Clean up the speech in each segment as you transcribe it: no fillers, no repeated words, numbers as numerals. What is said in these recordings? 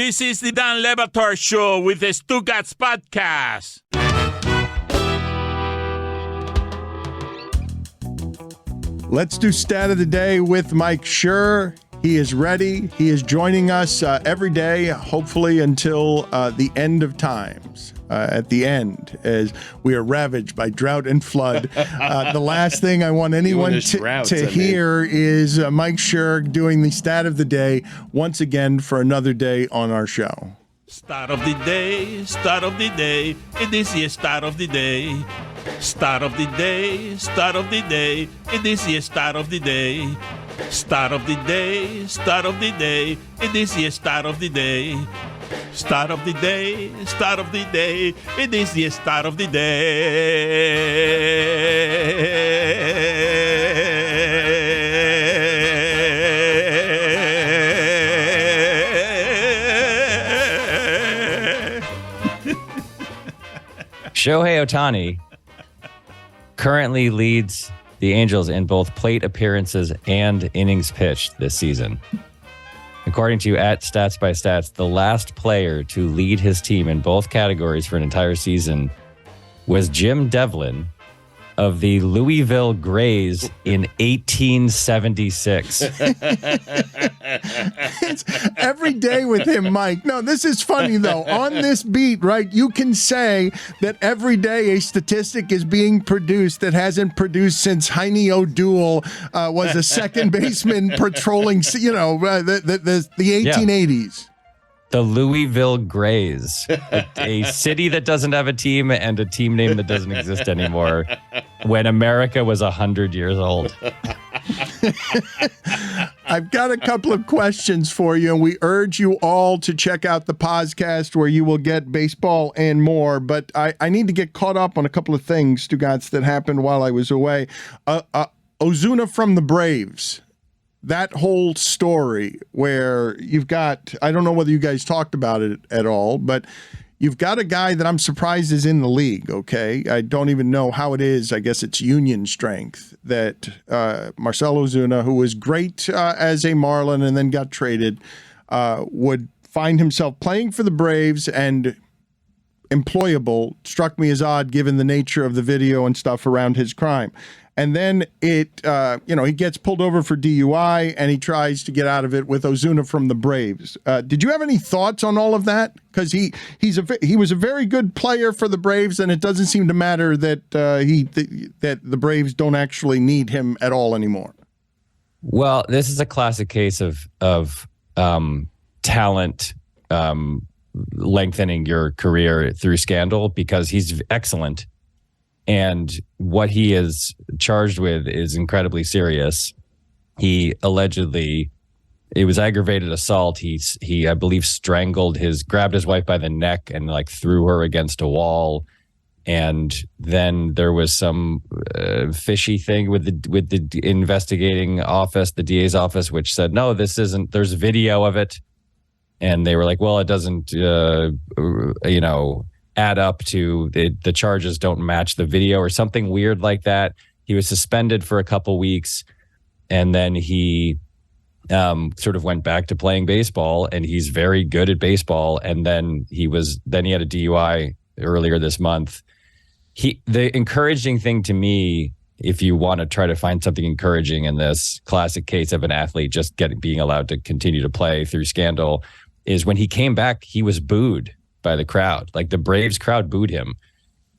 This is the Dan Le Batard Show with the Stugotz podcast. Let's do Stat of the Day with Mike Schur. He is ready. He is joining us every day, hopefully until the end of times. At the end, as we are ravaged by drought and flood. The last thing I want anyone to hear is Mike Schur doing the Stat of the Day once again for another day on our show. Start of the day, start of the day, it is the start of the day. Start of the day, start of the day, it is the start of the day. Start of the day, start of the day, it is the start of the day. Start of the day, start of the day, it is the start of the day. Shohei Ohtani currently leads the Angels in both plate appearances and innings pitched this season. According to @Stats by Stats, the last player to lead his team in both categories for an entire season was Jim Devlin of the Louisville Grays in 1876. It's every day with him, Mike. No, this is funny, though. On this beat, right, you can say that every day a statistic is being produced that hasn't produced since Heine O'Doul was a second baseman patrolling, the 1880s. The Louisville Grays, a city that doesn't have a team and a team name that doesn't exist anymore when America was 100 years old. I've got a couple of questions for you, and we urge you all to check out the podcast where you will get baseball and more. But I need to get caught up on a couple of things, Stugotz, that happened while I was away. Ozuna from the Braves. That whole story where you've got, I don't know whether you guys talked about it at all, but you've got a guy that I'm surprised is in the league, okay? I don't even know how it is. I guess it's union strength that Marcell Ozuna, who was great as a Marlin and then got traded, would find himself playing for the Braves and employable. Struck me as odd given the nature of the video and stuff around his crime. And then he gets pulled over for DUI and he tries to get out of it with Ozuna from the Braves. Did you have any thoughts on all of that? Because he was a very good player for the Braves, and it doesn't seem to matter that that the Braves don't actually need him at all anymore. Well, this is a classic case of talent lengthening your career through scandal, because he's excellent. And what he is charged with is incredibly serious. He allegedly, it was aggravated assault. He I believe grabbed his wife by the neck and threw her against a wall. And then there was some fishy thing with the investigating office, the DA's office, which said, no, this isn't, there's video of it. And they were like, well, it doesn't, add up to the charges don't match the video or something weird like that. He was suspended for a couple weeks, and then he sort of went back to playing baseball, and he's very good at baseball. And then he had a DUI earlier this month. The encouraging thing to me, if you want to try to find something encouraging in this classic case of an athlete just being allowed to continue to play through scandal, is when he came back, he was booed by the crowd. The Braves crowd booed him.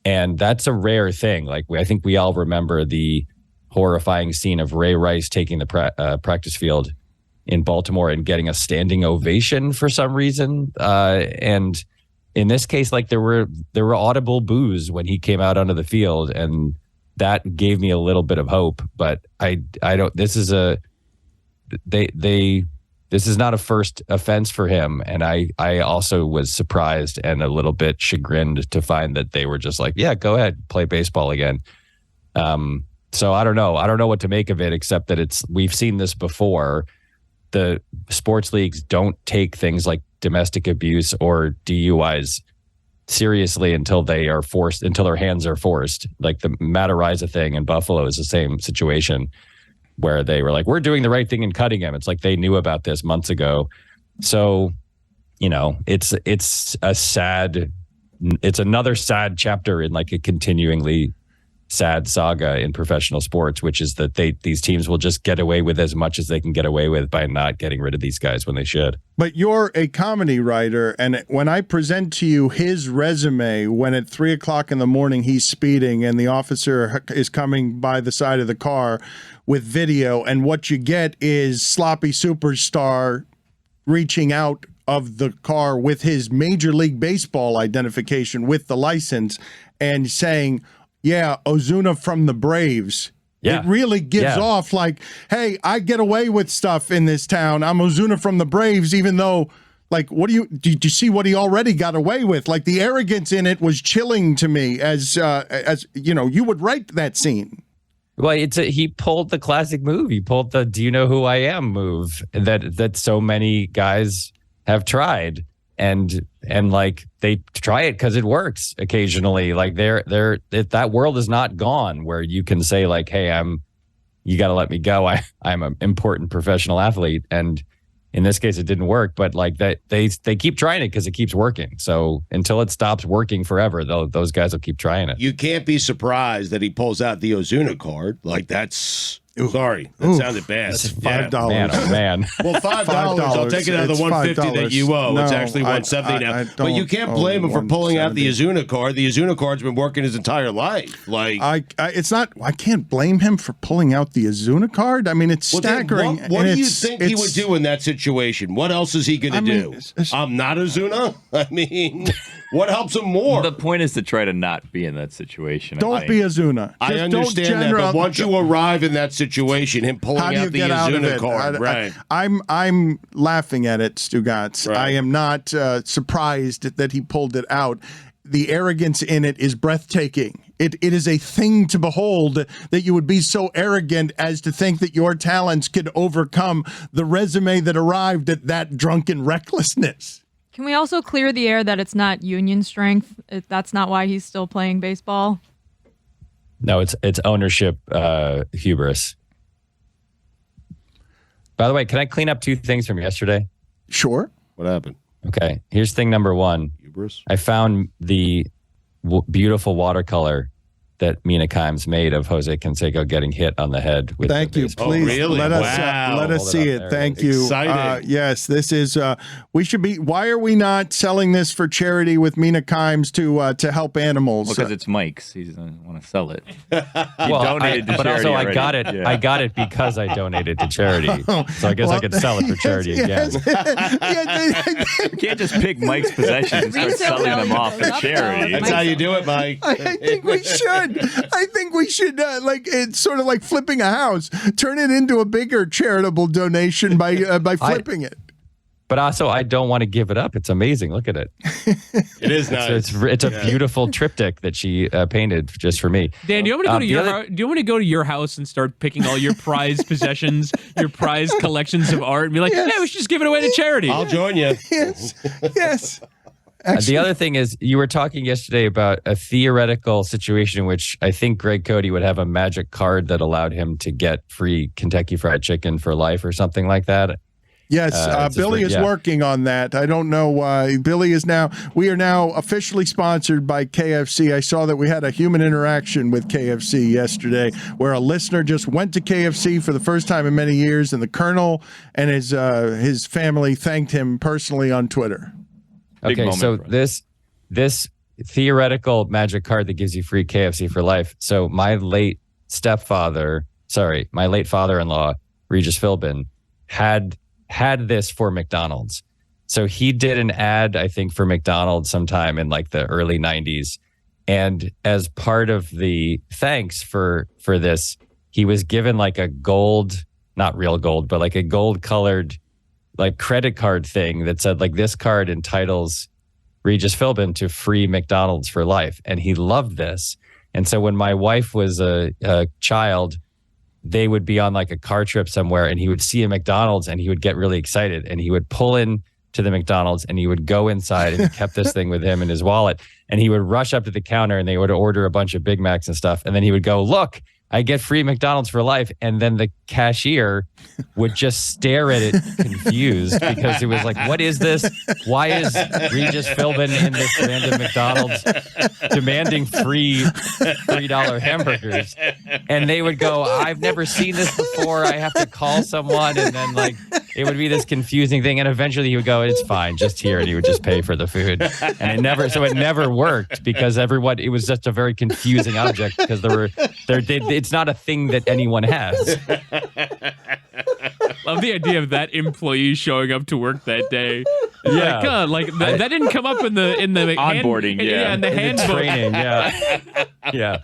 And that's a rare thing. I think we all remember the horrifying scene of Ray Rice taking the practice field in Baltimore and getting a standing ovation for some reason. And in this case, there were audible boos when he came out onto the field, and that gave me a little bit of hope. But this is not a first offense for him. And I also was surprised and a little bit chagrined to find that they were just like, yeah, go ahead, play baseball again. So I don't know. I don't know what to make of it, except that we've seen this before. The sports leagues don't take things like domestic abuse or DUIs seriously until their hands are forced. The Matt Ariza thing in Buffalo is the same situation, where they were like, we're doing the right thing and cutting him. It's like they knew about this months ago. So it's another sad chapter in like a continuingly sad saga in professional sports, which is that these teams will just get away with as much as they can get away with by not getting rid of these guys when they should. But you're a comedy writer, and when I present to you his resume, when at 3:00 in the morning he's speeding and the officer is coming by the side of the car with video, and what you get is sloppy superstar reaching out of the car with his Major League Baseball identification with the license and saying, yeah, Ozuna from the Braves. Yeah. It really gives off like, hey, I get away with stuff in this town. I'm Ozuna from the Braves, even though, like, did you see what he already got away with? Like, the arrogance in it was chilling to me as you would write that scene. Well, he pulled the classic move. He pulled the "Do you know who I am?" move that so many guys have tried. And like they try it because it works occasionally. Like that world is not gone where you can say like, hey, you got to let me go. I'm an important professional athlete. And in this case, it didn't work. But like they keep trying it because it keeps working. So until it stops working forever, those guys will keep trying it. You can't be surprised that he pulls out the Ozuna card. Like that's. Sorry, that sounded bad. That's $5. Man, oh man. Well, $5. I'll take it out of the $150 that you owe. No, it's actually $170 now. But you can't blame him for pulling out the Ozuna card. The Ozuna card's been working his entire life. Like I can't blame him for pulling out the Ozuna card. I mean, it's staggering. What do you think he would do in that situation? What else is he going to do? I'm not Ozuna? I mean, what helps him more? The point is to try to not be in that situation. Don't be Ozuna. I understand that, but once you arrive in that situation, him pulling out the Ozuna card, right? I'm laughing at it, Stugotz. Right. I am not surprised that he pulled it out. The arrogance in it is breathtaking. It is a thing to behold that you would be so arrogant as to think that your talents could overcome the resume that arrived at that drunken recklessness. Can we also clear the air that it's not union strength? That's not why he's still playing baseball? No, it's ownership hubris. By the way, can I clean up two things from yesterday? Sure. What happened? Okay. Here's thing number one. Hubris? I found the beautiful watercolor that Mina Kimes made of Jose Canseco getting hit on the head with Thank you. baseball. Please really? let Wow. us see it. Thank you. Exciting. Yes, this is we should be why are we not selling this for charity with Mina Kimes to help animals? Because it's Mike's. He doesn't want to sell it. Donated to charity also already. I got it. Yeah. I got it because I donated to charity. So I guess I could sell it for charity again. You can't just pick Mike's possessions and start selling them off for charity. That's how you do it, Mike. I think we should. I think we should like it's sort of like flipping a house. Turn it into a bigger charitable donation by flipping it. But also, I don't want to give it up. It's amazing. Look at it. It is nice. It's a beautiful triptych that she painted just for me. Dan, do you want me to go to your house? Do you want me to go to your house and start picking all your prized possessions, your prized collections of art, and be like, yeah, we should just give it away to charity? I'll join you. Yes. The other thing is, you were talking yesterday about a theoretical situation in which I think Greg Cody would have a magic card that allowed him to get free Kentucky Fried Chicken for life or something like that. Yes, Billy is working on that. I don't know why. We are now officially sponsored by KFC. I saw that we had a human interaction with KFC yesterday where a listener just went to KFC for the first time in many years, and the Colonel and his family thanked him personally on Twitter. Okay, so this theoretical magic card that gives you free KFC for life. So my late father-in-law, Regis Philbin, had this for McDonald's. So he did an ad, I think, for McDonald's sometime in like the early 90s. And as part of the thanks for this, he was given like a gold, not real gold, but like a gold colored like credit card thing that said like this card entitles Regis Philbin to free McDonald's for life. And he loved this. And so when my wife was a child, they would be on like a car trip somewhere and he would see a McDonald's and he would get really excited and he would pull in to the McDonald's and he would go inside and he kept this thing with him in his wallet and he would rush up to the counter and they would order a bunch of Big Macs and stuff. And then he would go, look, I get free McDonald's for life. And then the cashier would just stare at it confused because it was like, what is this? Why is Regis Philbin in this random McDonald's demanding free $3 hamburgers? And they would go, I've never seen this before. I have to call someone. And then like, it would be this confusing thing. And eventually he would go, it's fine, just here. And he would just pay for the food. And it never worked because it was just a very confusing object because it's not a thing that anyone has. Love the idea of that employee showing up to work that day. Yeah, that didn't come up in the onboarding. In the handbook. Training. Yeah.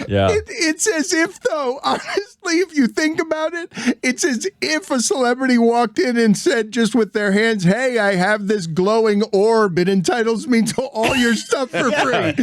It's as if, though, honestly, if you think about it, it's as if a celebrity walked in and said, just with their hands, "Hey, I have this glowing orb. It entitles me to all your stuff for free."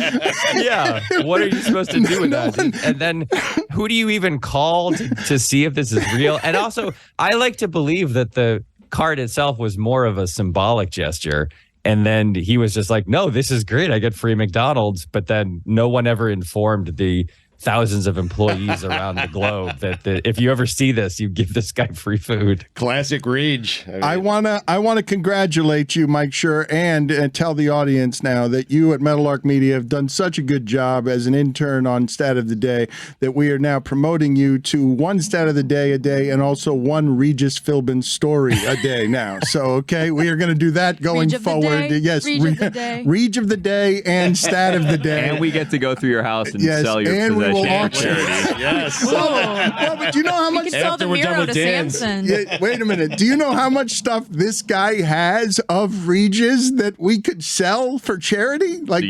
Yeah. What are you supposed to do with that? And then who do you even call to see if this is real? And also, I like to believe that the card itself was more of a symbolic gesture. And then he was just like, no, this is great. I get free McDonald's. But then no one ever informed the thousands of employees around the globe that if you ever see this, you give this guy free food. Classic Reg. I wanna congratulate you, Mike Schur, and tell the audience now that you at Meadowlark Media have done such a good job as an intern on Stat of the Day that we are now promoting you to one Stat of the Day a day and also one Regis Philbin story a day now. So, okay, we are going to do that going forward. Yes, Reg of the Day. Reg of the Day and Stat of the Day. And we get to go through your house and sell your possessions. Yes. Well, but do you know how much You can sell the Miro to Samson. Yeah, wait a minute. Do you know how much stuff this guy has of Regis that we could sell for charity? Like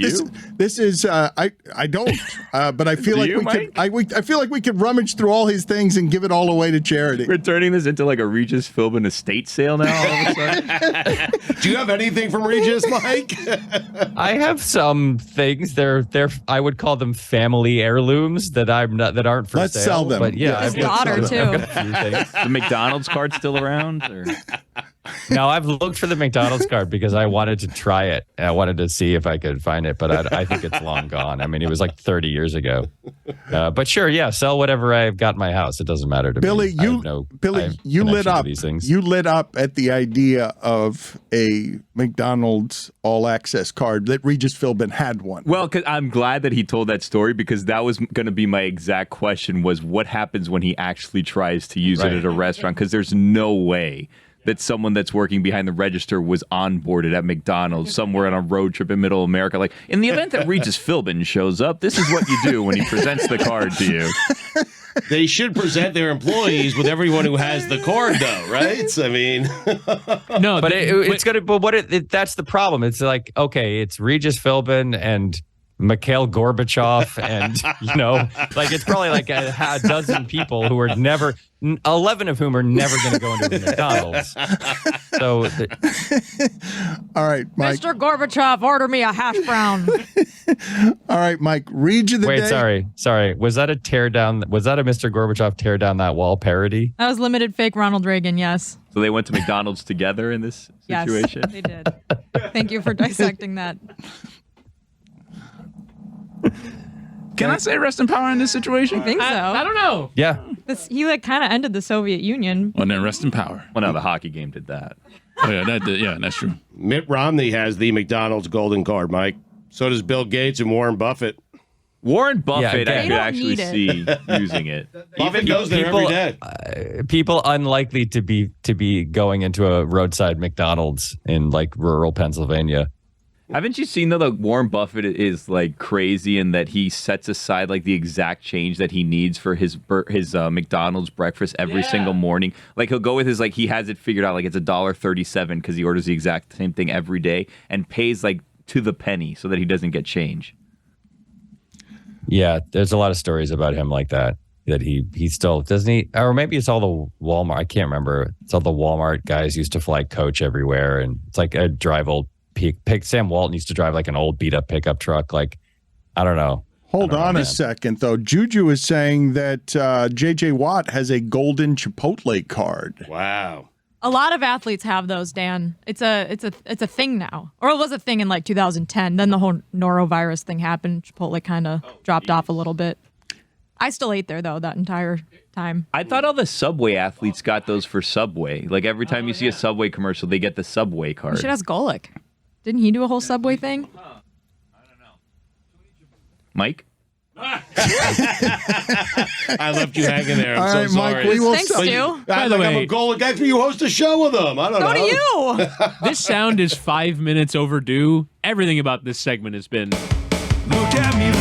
this is I don't. But I feel like I feel like we could rummage through all his things and give it all away to charity. We're turning this into like a Regis Philbin estate sale now. All of a sudden. Do you have anything from Regis, Mike? I have some things. They're I would call them family heirlooms that aren't for Let's sale. sell them. But yeah, His daughter too. I've got a few things. The McDonald's card still around? Or? No, I've looked for the McDonald's card because I wanted to try it. And I wanted to see if I could find it, but I think it's long gone. I mean, it was like 30 years ago. But sure, yeah, sell whatever I've got in my house. It doesn't matter to Billy, me. You lit up. These things. You lit up at the idea of a McDonald's All Access card that Regis Philbin had one. Well, cause I'm glad that he told that story because that was going to be my exact question: was what happens when he actually tries to use it at a restaurant? Because there's no way that someone that's working behind the register was onboarded at McDonald's somewhere on a road trip in Middle America. Like, in the event that Regis Philbin shows up, this is what you do when he presents the card to you. They should present their employees with everyone who has the card, though, right? I mean, no, but it's gonna. But that's the problem. It's like, okay, it's Regis Philbin and Mikhail Gorbachev, and like it's probably like a dozen people who are never, 11 of whom are never going to go into a McDonald's. So, all right, Mike. Mr. Gorbachev, order me a hash brown. All right, Mike. Reg of the Day. Wait, sorry. Was that a tear down? Was that a Mr. Gorbachev tear down that wall parody? That was limited fake Ronald Reagan. Yes. So they went to McDonald's together in this situation. Yes, they did. Thank you for dissecting that. Can I say rest in power in this situation? I think so. I don't know. Yeah. He kind of ended the Soviet Union. Well, then rest in power. Well, no, the hockey game did that. Oh, yeah, that did. Yeah, that's true. Mitt Romney has the McDonald's golden card, Mike. So does Bill Gates and Warren Buffett. Warren Buffett, Yeah, I could actually see using it. Buffett goes there every day. People unlikely to be going into a roadside McDonald's in like rural Pennsylvania. Haven't you seen though that Warren Buffett is like crazy in that he sets aside like the exact change that he needs for his McDonald's breakfast every single morning? Like he'll go with his he has it figured out like it's $1.37 because he orders the exact same thing every day and pays like to the penny so that he doesn't get change. Yeah, there's a lot of stories about him like that. That he still doesn't he, or maybe it's all the Walmart. I can't remember. It's all the Walmart guys used to fly coach everywhere, and it's like a drive old. Sam Walton used to drive like an old beat up pickup truck. Like, I don't know. Hold on a second, though. Juju is saying that J.J. Watt has a golden Chipotle card. Wow. A lot of athletes have those, Dan. It's a thing now, or it was a thing in like 2010. Then the whole norovirus thing happened. Chipotle kind of dropped off a little bit. I still ate there, though, that entire time. I thought all the Subway athletes got those for Subway. Like every time you see a Subway commercial, they get the Subway card. You should ask Golick. Didn't he do a whole Subway thing? Mike? I left you hanging there. I'm so sorry. Mike, we will Thanks, Stu. By the way, I'm a goal guy for you host a show with them. I don't know. So do you. This sound is 5 minutes overdue. Everything about this segment has been Look at me,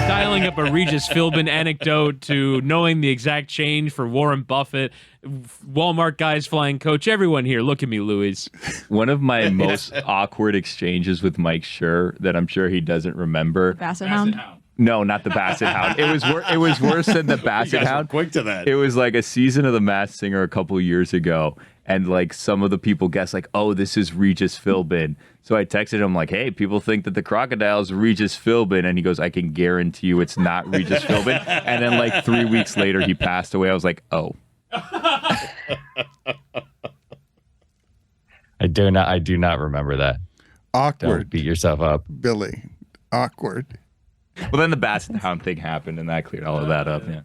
dialing up a Regis Philbin anecdote to knowing the exact change for Warren Buffett, Walmart guys flying coach, everyone here. Look at me, Louis. One of my most awkward exchanges with Mike Schur that I'm sure he doesn't remember. Basset Hound. No, not the Basset Hound. It was worse than the Basset Hound. Quick to that. It was like a season of The Masked Singer a couple years ago, and like some of the people guessed like, oh, this is Regis Philbin. So I texted him like, hey, people think that the crocodile is Regis Philbin, and he goes, I can guarantee you it's not Regis Philbin. And then like 3 weeks later, he passed away. I was like, oh. I do not remember that. Awkward. Don't beat yourself up. Billy. Awkward. Well, then the Basset Hound thing happened, and that cleared all of that up. Yeah.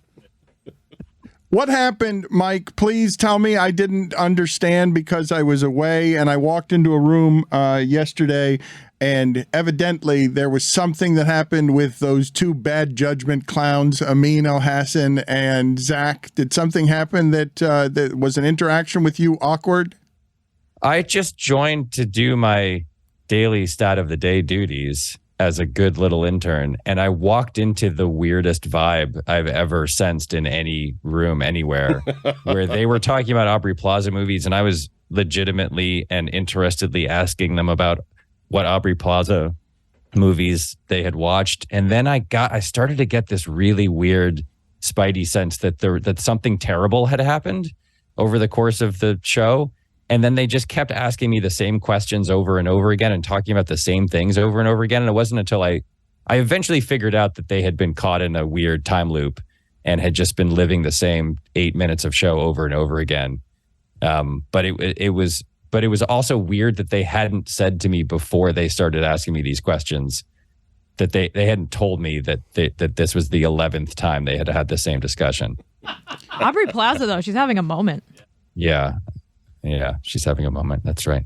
What happened, Mike? Please tell me. I didn't understand because I was away, and I walked into a room yesterday, and evidently there was something that happened with those two bad judgment clowns, Amin El-Hassan and Zach. Did something happen that was an interaction with you awkward? I just joined to do my daily stat of the day duties as a good little intern, and I walked into the weirdest vibe I've ever sensed in any room anywhere, where they were talking about Aubrey Plaza movies, and I was legitimately and interestedly asking them about what Aubrey Plaza movies they had watched, and then I started to get this really weird spidey sense that something terrible had happened over the course of the show. And then they just kept asking me the same questions over and over again and talking about the same things over and over again. And it wasn't until I eventually figured out that they had been caught in a weird time loop and had just been living the same 8 minutes of show over and over again. But it was also weird that they hadn't said to me before they started asking me these questions that they hadn't told me that this was the 11th time they had the same discussion. Aubrey Plaza, though, she's having a moment. Yeah. Yeah, she's having a moment. That's right.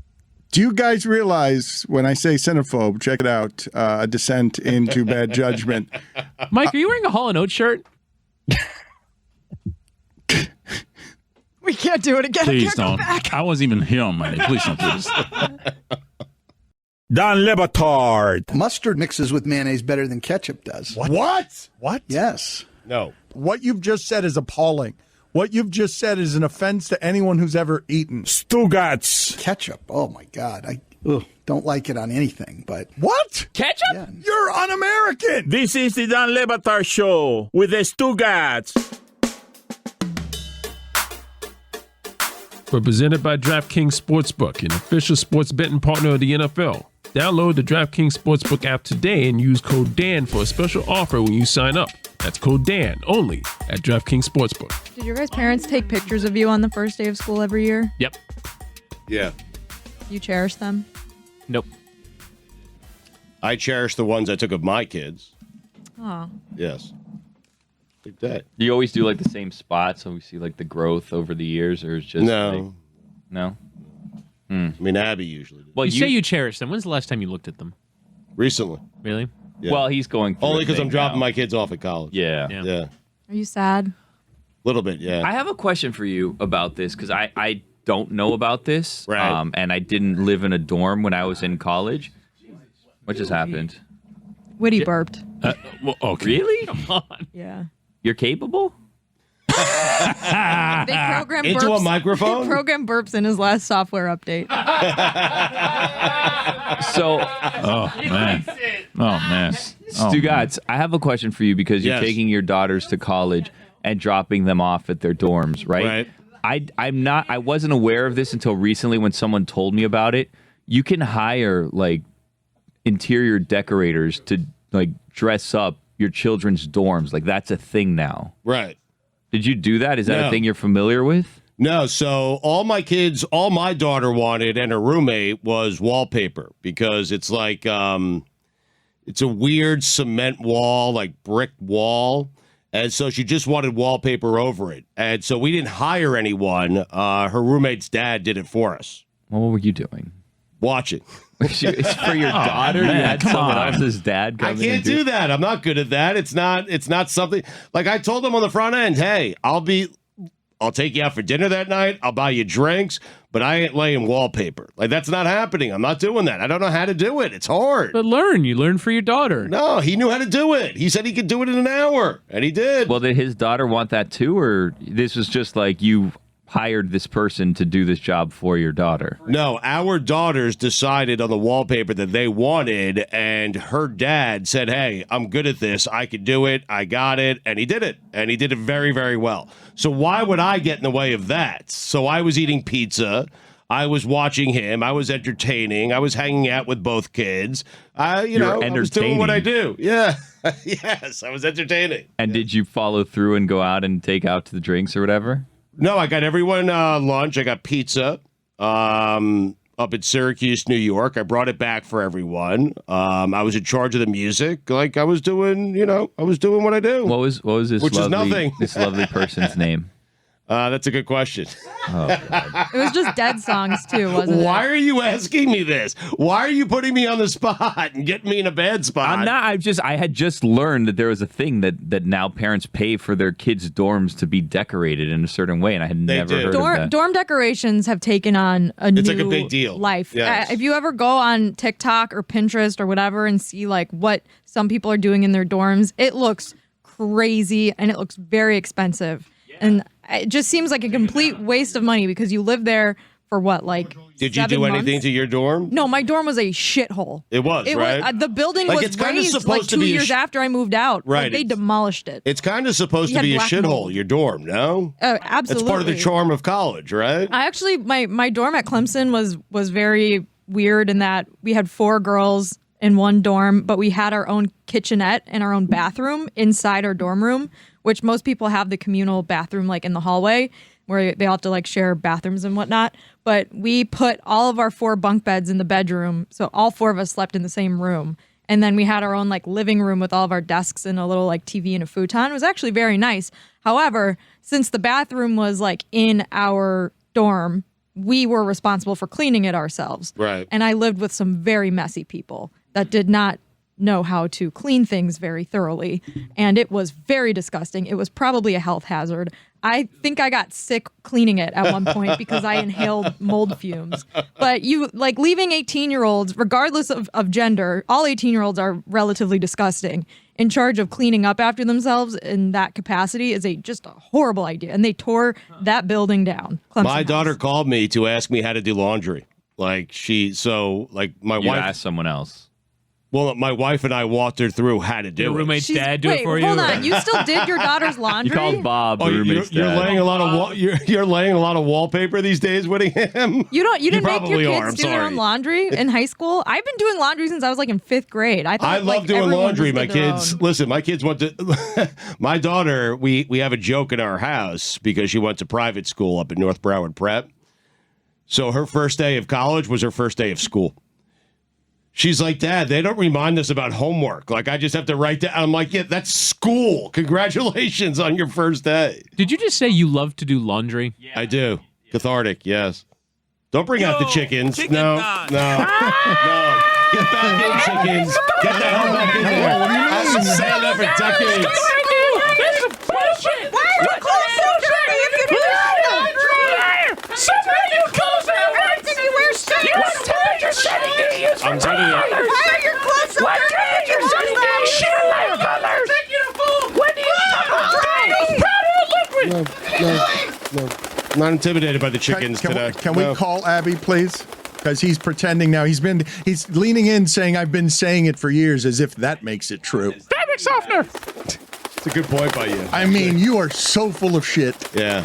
Do you guys realize when I say cinephobe, check it out, a descent into bad judgment. Mike, are you wearing a Hall & Oates shirt? We can't do it again. Please I can't don't. Go back. I wasn't even here on Monday. Please don't do this. Don Batard. Mustard mixes with mayonnaise better than ketchup does. What? What? Yes. No. What you've just said is appalling. What you've just said is an offense to anyone who's ever eaten. Stugotz. Ketchup. Oh, my God. I don't like it on anything, but... What? Ketchup? Yeah. You're un-American. This is the Don Batard Show with the Stugotz. We're presented by DraftKings Sportsbook, an official sports betting partner of the NFL. Download the DraftKings Sportsbook app today and use code DAN for a special offer when you sign up. That's code DAN only at DraftKings Sportsbook. Did your guys' parents take pictures of you on the first day of school every year? Yep. Yeah. You cherish them? Nope. I cherish the ones I took of my kids. Oh. Yes. Like that. You always do like the same spot, so we see like the growth over the years, or it's just No. no. I mean, Abby usually did. Well, you say you cherish them. When's the last time you looked at them? Recently. Really? Yeah. Well, he's going through Only a because I'm thing dropping now. my kids off at college. Yeah. Yeah. Are you sad? Little bit, yeah. I have a question for you about this because I don't know about this. Right. And I didn't live in a dorm when I was in college. What just happened? Whitty burped. Well, okay. Really? Come on. Yeah. You're capable? They program Into burps. a microphone? They program burps in his last software update. So, Oh, man. Oh, man. Oh, Stugotz, I have a question for you because you're Yes. taking your daughters to college and dropping them off at their dorms, right? I wasn't aware of this until recently when someone told me about it. You can hire like interior decorators to like dress up your children's dorms. Like that's a thing now. Right. Did you do that? Is that a No. thing you're familiar with? No, so all my daughter wanted and her roommate was wallpaper because it's like It's a weird cement wall, like brick wall. And so she just wanted wallpaper over it. And so we didn't hire anyone. Her roommate's dad did it for us. Well, what were you doing? Watching. It's for your daughter? You had someone else's dad come in. I can't do that. I'm not good at that. It's not something like I told them on the front end, hey, I'll take you out for dinner that night. I'll buy you drinks, but I ain't laying wallpaper. Like, that's not happening. I'm not doing that. I don't know how to do it. It's hard. But you learn for your daughter. No, he knew how to do it. He said he could do it in an hour, and he did. Well, did his daughter want that too, or this was just like you hired this person to do this job for your daughter? No, our daughters decided on the wallpaper that they wanted, and her dad said, hey, I'm good at this. I could do it. I got it. And he did it. And he did it very, very well. So why would I get in the way of that? So I was eating pizza. I was watching him. I was entertaining. I was hanging out with both kids. I was doing what I do. Yeah. Yes, I was entertaining. And did you follow through and go out and take out to the drinks or whatever? No, I got everyone lunch. I got pizza up in Syracuse, New York. I brought it back for everyone. I was in charge of the music. Like I was doing what I do. What was this Which is nothing. This lovely person's name? That's a good question. Oh, God. It was just dead songs too, wasn't it? Why are you asking me this? Why are you putting me on the spot and getting me in a bad spot? I'm not. I had just learned that there was a thing that now parents pay for their kids' dorms to be decorated in a certain way, and I had never heard of that. Dorm decorations have taken on It's like a big deal. Life. Yes. If you ever go on TikTok or Pinterest or whatever and see like what some people are doing in their dorms, it looks crazy and it looks very expensive. And it just seems like a complete waste of money because you live there for what, like Did you do anything months? to your dorm? No, my dorm was a shithole. It was, right? The building Like, was it's kinda raised supposed like to 2 be a years after I moved out. Right, Like, they it's- demolished it. It's kind of supposed You to be a had black shithole, mold. your dorm, no? Absolutely. It's part of the charm of college, right? I actually, my dorm at Clemson was very weird in that we had 4 girls in one dorm, but we had our own kitchenette and our own bathroom inside our dorm room, which most people have the communal bathroom like in the hallway where they all have to like share bathrooms and whatnot. But we put all of our 4 bunk beds in the bedroom, so all 4 of us slept in the same room. And then we had our own like living room with all of our desks and a little like TV and a futon. It was actually very nice. However, since the bathroom was like in our dorm, we were responsible for cleaning it ourselves. Right. And I lived with some very messy people that did not know how to clean things very thoroughly. And it was very disgusting. It was probably a health hazard. I think I got sick cleaning it at one point because I inhaled mold fumes. But you like leaving 18-year-olds, regardless of gender, all 18-year-olds are relatively disgusting, in charge of cleaning up after themselves in that capacity is just a horrible idea. And they tore that building down. Clemson My House. daughter called me to ask me how to do laundry. My You wife asked someone else. Well, my wife and I walked her through how to do Your it. roommate's dad do Wait, it for you? hold on. You still did your daughter's laundry? You called Bob. Oh, the you're roommate's dad. laying a lot of you're laying a lot of wallpaper these days, Whittingham. You didn't make probably your are, kids I'm do their sorry. own laundry in high school? I've been doing laundry since I was like in 5th grade. I love doing everyone laundry. just My did their kids, own. listen, my kids went to, my daughter, we have a joke in our house because she went to private school up at North Broward Prep. So her first day of college was her first day of school. She's like, Dad, they don't remind us about homework. Like, I just have to write down. I'm like, yeah, that's school. Congratulations on your first day. Did you just say you love to do laundry? I do. Cathartic, yes. Don't bring out the chickens. No. Get back in, chickens. Get the hell back in there. I've been saying that for decades. I'm telling you. Why are your clothes so dirty? No. I'm not intimidated by the chickens today. Can we call Abby, please? Because he's pretending now. He's leaning in saying, I've been saying it for years, as if that makes it true. Fabric softener. It's a good point by you. I mean, you are so full of shit. Yeah.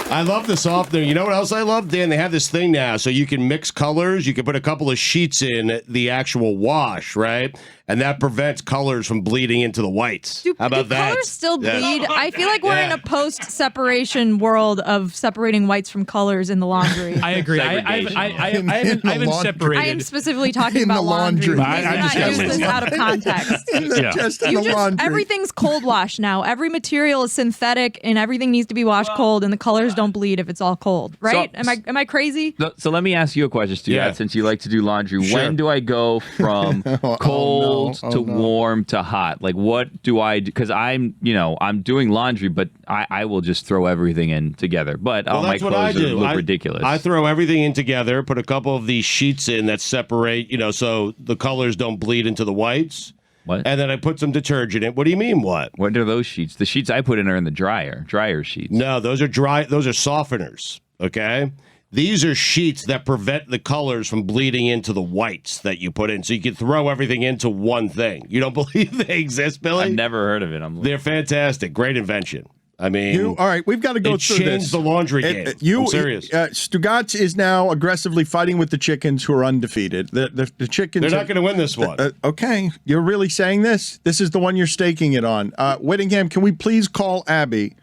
I love the softener. You know what else I love, Dan? They have this thing now, so you can mix colors. You can put a couple of sheets in the actual wash, right? And that prevents colors from bleeding into the whites. How about that? Colors still bleed. Yeah. I feel like we're in a post-separation world of separating whites from colors in the laundry. I agree. I haven't separated. I am specifically talking In about the laundry. laundry. I Do not use this out of context. Just in the laundry. Everything's cold washed now. Every material is synthetic, and everything needs to be washed cold, and the colors don't bleed if it's all cold. Right? So- am I crazy? So let me ask you a question, Stu, since you like to do laundry. Sure. When do I go from cold to warm to hot? Like, what do I do? Because I'm doing laundry, but I will just throw everything in together. But all my that's what I clothes do. look ridiculous. I throw everything in together, put a couple of these sheets in that separate, so the colors don't bleed into the whites. What? And then I put some detergent in. What do you mean, what? What are those sheets? The sheets I put in are in the dryer sheets. No, those are dry. Those are softeners, okay? These are sheets that prevent the colors from bleeding into the whites that you put in. So you can throw everything into one thing. You don't believe they exist, Billy? I've never heard of it. They're fantastic. Great invention. I mean, all right, we've got to go it through changed this. the laundry game. I'm serious. Stugotz is now aggressively fighting with the chickens who are undefeated. The chickens. They're not going to win this one. Okay, you're really saying this? This is the one you're staking it on. Whittingham, can we please call Abby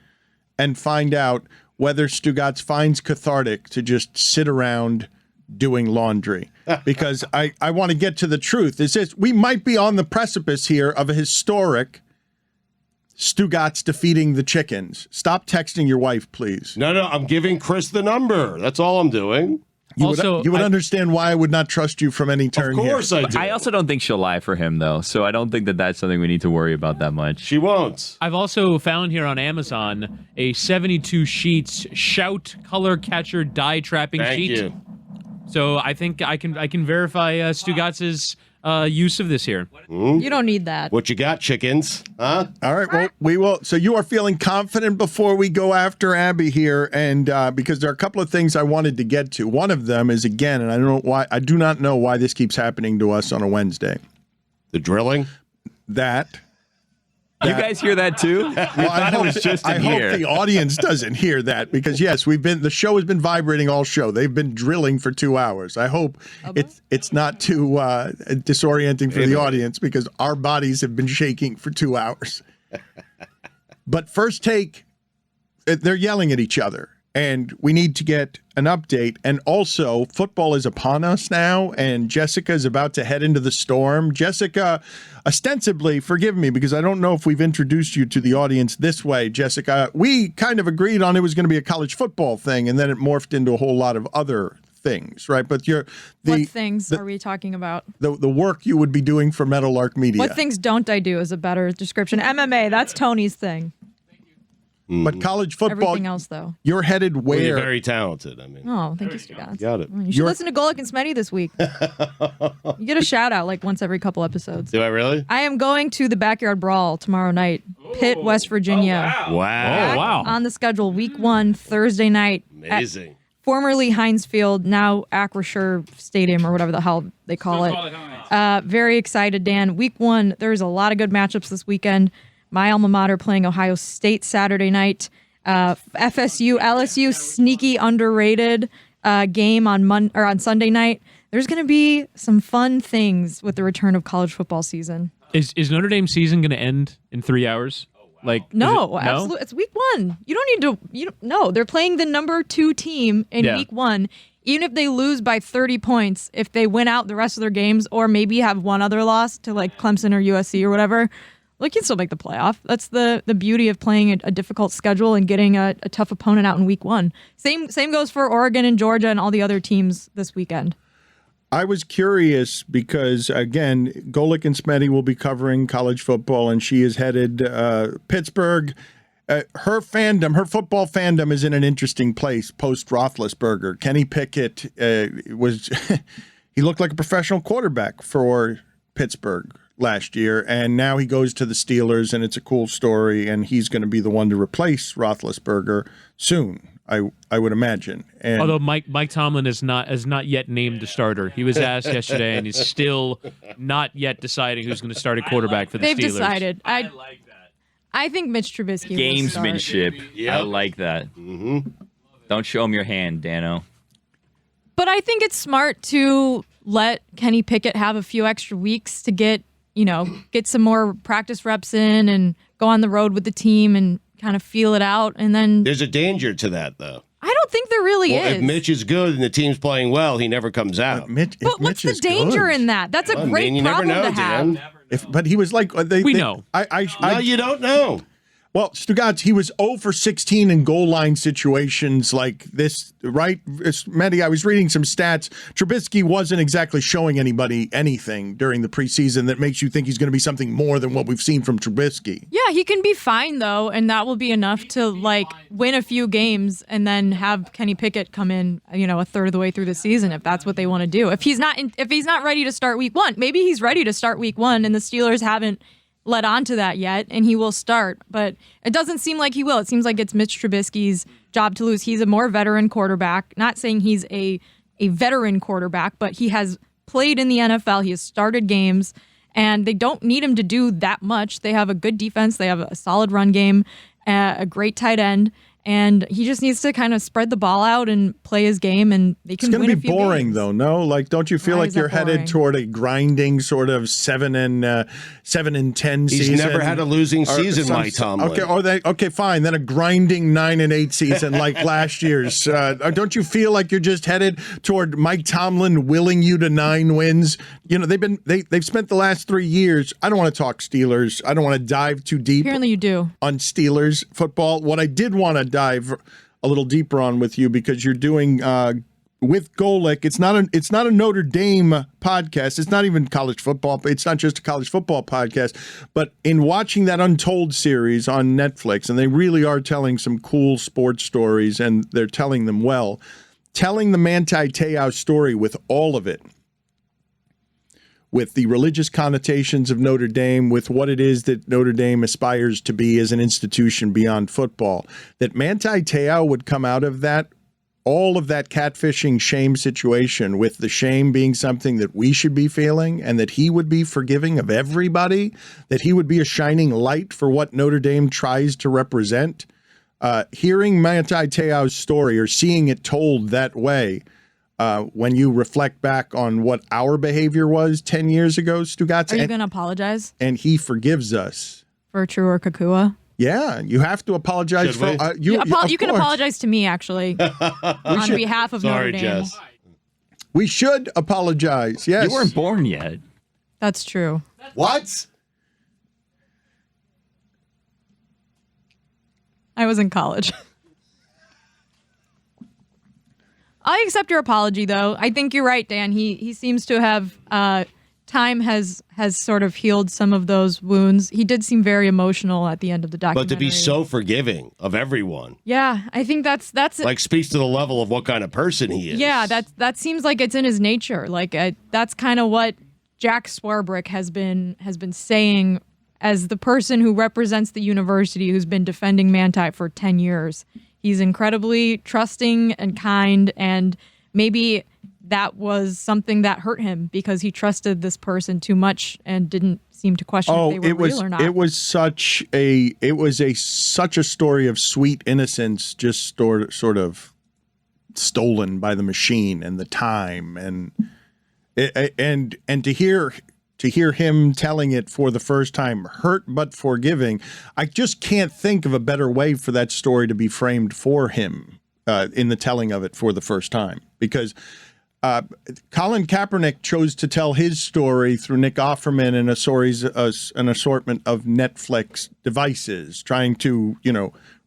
and find out whether Stugotz finds cathartic to just sit around doing laundry? Because I want to get to the truth. We might be on the precipice here of a historic Stugotz defeating the chickens. Stop texting your wife, please. No, I'm giving Chris the number. That's all I'm doing. You would understand why I would not trust you from any turn here. Of course I do. I also don't think she'll lie for him, though, so I don't think that that's something we need to worry about that much. She won't. I've also found here on Amazon a 72 sheets Shout color catcher dye trapping sheet. Thank you. So I think I can verify Stugotz's use of this here. You don't need that. What you got, chickens? Huh? All right, well, we will. So you are feeling confident before we go after Abby here, and because there are a couple of things I wanted to get to. One of them is, again, and I do not know why this keeps happening to us on a Wednesday. The drilling? You guys hear that too? I hope the audience doesn't hear that, because yes, the show has been vibrating all show. They've been drilling for 2 hours. I hope it's not too disorienting for the audience, because our bodies have been shaking for 2 hours. But First Take, they're yelling at each other, and we need to get an update. And also, football is upon us now, and Jessica is about to head into the storm. Jessica, ostensibly, forgive me, because I don't know if we've introduced you to the audience this way, Jessica. We kind of agreed on it was going to be a college football thing, and then it morphed into a whole lot of other things, right? But what things are we talking about? The work you would be doing for Meadowlark Media. What things don't I do is a better description. MMA, that's Tony's thing. But college football, everything else though. You're headed where? Well, you're very talented. I mean, oh, thank you, Stugotz. Got it. You should listen to Golic and Smetty this week. You get a shout out like once every couple episodes. Do I really? I am going to the Backyard Brawl tomorrow night, Pitt, West Virginia. Oh, wow. Wow. On the schedule, week 1, Thursday night. Amazing. Formerly Heinz Field, now Schur Stadium or whatever the hell they call it. Very excited, Dan. Week 1, there's a lot of good matchups this weekend. My alma mater playing Ohio State Saturday night. FSU, LSU, sneaky underrated game on Sunday night. There's going to be some fun things with the return of college football season. Is Notre Dame season going to end in 3 hours? Like no, absolutely. It's week 1. You don't need to. No, they're playing the number 2 team in week 1. Even if they lose by 30 points, if they win out the rest of their games, or maybe have one other loss to like Clemson or USC or whatever, they can still make the playoff. That's the beauty of playing a difficult schedule and getting a tough opponent out in week 1. Same goes for Oregon and Georgia and all the other teams this weekend. I was curious because, again, Golic and Smetty will be covering college football, and she is headed Pittsburgh. Her football fandom is in an interesting place post Roethlisberger. Kenny Pickett he looked like a professional quarterback for Pittsburgh last year, and now he goes to the Steelers, and it's a cool story, and he's going to be the one to replace Roethlisberger soon, I would imagine. And although Mike Tomlin is not yet named the starter. He was asked yesterday, and he's still not yet deciding who's going to start a quarterback for the Steelers. They've decided. I like that. I think Mitch Trubisky Gamesmanship. will start. I like that. Mm-hmm. Don't show him your hand, Dano. But I think it's smart to let Kenny Pickett have a few extra weeks to get some more practice reps in and go on the road with the team and kind of feel it out. And then There's a danger to that, though. I don't think there really Well, is. if Mitch is good and the team's playing well, he never comes out. But what's the danger in that? That's a great you never problem know, to have. Dan. But he was like, We know. No, you don't know. Well, Stugotz, he was 0 for 16 in goal line situations like this, right? Manti, I was reading some stats. Trubisky wasn't exactly showing anybody anything during the preseason that makes you think he's going to be something more than what we've seen from Trubisky. Yeah, he can be fine though, and that will be enough to win a few games and then have Kenny Pickett come in, a third of the way through the season if that's what they want to do. If he's not ready to start week 1, maybe he's ready to start week 1 and the Steelers haven't led on to that yet, and he will start. But it doesn't seem like he will. It seems like it's Mitch Trubisky's job to lose. He's a more veteran quarterback. Not saying he's a veteran quarterback, but he has played in the NFL. He has started games, and they don't need him to do that much. They have a good defense. They have a solid run game, a great tight end. And he just needs to kind of spread the ball out and play his game, and they can. It's going to be boring, games. though. No, don't you feel Why like is that you're headed boring? toward a grinding sort of 7 and 10 He's season? never had a losing Or season, some- Mike Tomlin. Okay, fine. Then a grinding 9 and 8 season like last year's. Don't you feel like you're just headed toward Mike Tomlin willing you to 9 wins? They've spent the last 3 years. I don't want to talk Steelers. I don't want to dive too deep Apparently, you do. on Steelers football. What I did want to dive a little deeper on with you, because you're doing with Golick. It's not a Notre Dame podcast. It's not even college football. It's not just a college football podcast. But in watching that Untold series on Netflix, and they really are telling some cool sports stories, and they're telling them well. Telling the Manti T'eo story with all of it, with the religious connotations of Notre Dame, with what it is that Notre Dame aspires to be as an institution beyond football, that Manti T'eo would come out of that, all of that catfishing shame situation, with the shame being something that we should be feeling, and that he would be forgiving of everybody, that he would be a shining light for what Notre Dame tries to represent. Hearing Manti T'eo's story, or seeing it told that way, when you reflect back on what our behavior was 10 years ago, Stugotz, Are you going to apologize and he forgives us. for True or Kakua? Yeah, you have to apologize Should for we? You can apologize to me, actually, on behalf of Sorry, Notre Dame. Jess. We should apologize. Yes. You weren't born yet. That's true. What? I was in college. I accept your apology, though. I think you're right, Dan. He seems to have time has sort of healed some of those wounds. He did seem very emotional at the end of the documentary. But to be so forgiving of everyone, yeah, I think that's like, speaks to the level of what kind of person he is. yeah, that seems like it's in his nature. Like that's kind of what Jack Swarbrick has been saying as the person who represents the university, who's been defending Manti for 10 years. He's incredibly trusting and kind, and maybe that was something that hurt him because he trusted this person too much and didn't seem to question if they were real or not. It was such a story of sweet innocence, just sort of stolen by the machine and the time, and to hear him telling it for the first time, hurt but forgiving. I just can't think of a better way for that story to be framed for him in the telling of it for the first time, because Colin Kaepernick chose to tell his story through Nick Offerman and an assortment of Netflix devices, trying to,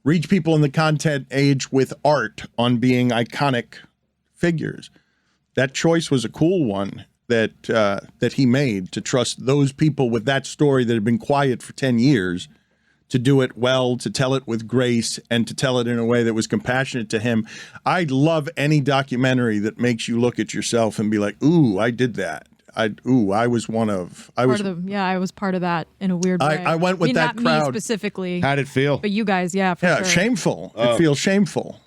reach people in the content age with art on being iconic figures. That choice was a cool one that he made, to trust those people with that story that had been quiet for 10 years, to do it well, to tell it with grace, and to tell it in a way that was compassionate to him. I love any documentary that makes you look at yourself and be like, ooh, I did that. I was part of that in a weird way. I went with that not crowd. Me specifically. How'd it feel? But you guys, for sure. Shameful. It feels shameful.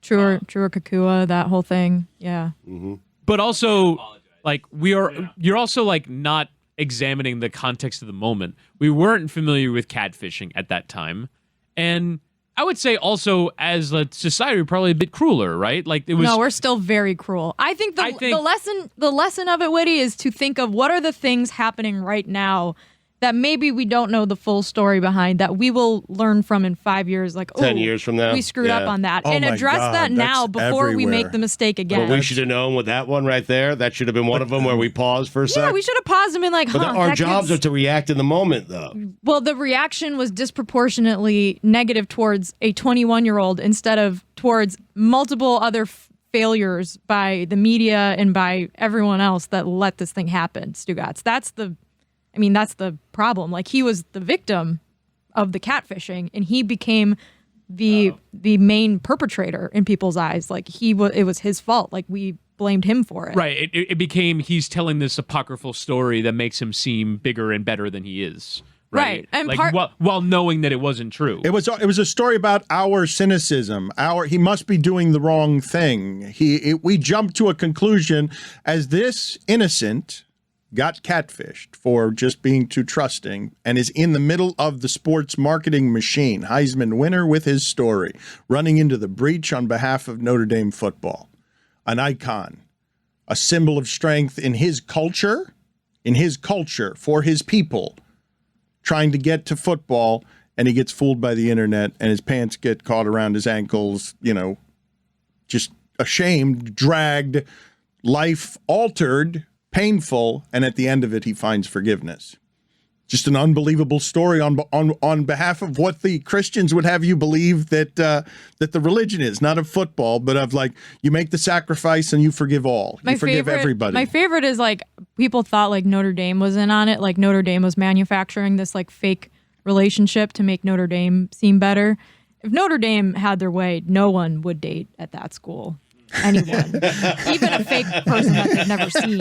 True or Kakua, that whole thing. Yeah. Mm-hmm. But also, you're also not examining the context of the moment. We weren't familiar with catfishing at that time. And I would say also as a society, we're probably a bit crueler, right? Like it was. No, we're still very cruel. I think the lesson of it, Whitty, is to think of what are the things happening right now that maybe we don't know the full story behind that we will learn from in 5 years, like 10 years from now. we screwed up on that, Oh and my address God, that now that's before we everywhere. make the mistake again. But we should have known with that one right there. That should have been one of them where we paused for a yeah, second. we should have paused and been like, But our that jobs kid's- are to react in the moment, though. Well, the reaction was disproportionately negative towards a 21-year-old instead of towards multiple other failures by the media and by everyone else that let this thing happen, Stugotz. That's the problem. Like, he was the victim of the catfishing, and he became the main perpetrator in people's eyes. Like, it was his fault. Like, we blamed him for it. Right. It became he's telling this apocryphal story that makes him seem bigger and better than he is. Right. And like, while knowing that it wasn't true. It was a story about our cynicism. He must be doing the wrong thing. We jumped to a conclusion as this innocent got catfished for just being too trusting and is in the middle of the sports marketing machine, Heisman winner with his story, running into the breach on behalf of Notre Dame football. An icon, a symbol of strength in his culture, for his people, trying to get to football, and he gets fooled by the internet, and his pants get caught around his ankles, just ashamed, dragged, life altered, painful, and at the end of it, he finds forgiveness. Just an unbelievable story on behalf of what the Christians would have you believe that the religion is, not of football, but of like you make the sacrifice and you forgive all. You forgive everybody. My favorite is like people thought like Notre Dame was in on it, like Notre Dame was manufacturing this like fake relationship to make Notre Dame seem better. If Notre Dame had their way, no one would date at that school. Anyone, even a fake person that they've never seen.